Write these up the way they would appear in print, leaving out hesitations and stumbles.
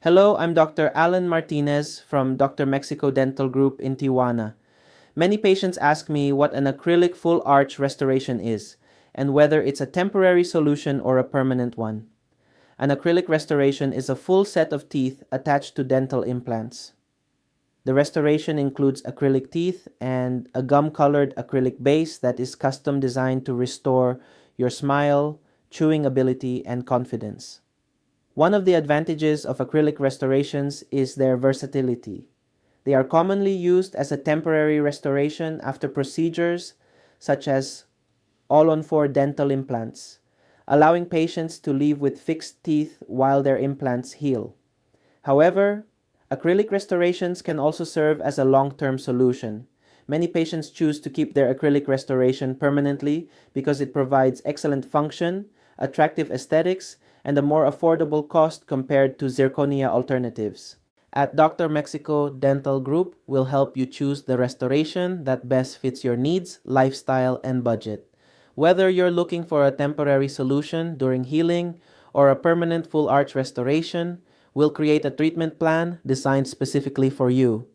Hello, I'm Dr. Alan Martinez from Dr. Mexico Dental Group in Tijuana. Many patients ask me what an acrylic full arch restoration is and whether it's a temporary solution or a permanent one. An acrylic restoration is a full set of teeth attached to dental implants. The restoration includes acrylic teeth and a gum-colored acrylic base that is custom designed to restore your smile, chewing ability, and confidence. One of the advantages of acrylic restorations is their versatility. They are commonly used as a temporary restoration after procedures such as all-on-4 dental implants, allowing patients to leave with fixed teeth while their implants heal. However, acrylic restorations can also serve as a long-term solution. Many patients choose to keep their acrylic restoration permanently because it provides excellent function, attractive aesthetics, and a more affordable cost compared to zirconia alternatives. At Dr. Mexico Dental Group, we'll help you choose the restoration that best fits your needs, lifestyle, and budget. Whether you're looking for a temporary solution during healing or a permanent full arch restoration, we'll create a treatment plan designed specifically for you.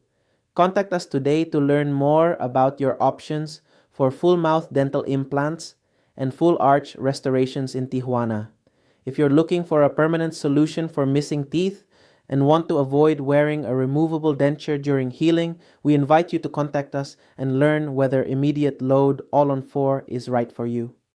Contact us today to learn more about your options for full mouth dental implants and full arch restorations in Tijuana. If you're looking for a permanent solution for missing teeth and want to avoid wearing a removable denture during healing, we invite you to contact us and learn whether immediate load all-on-4 is right for you.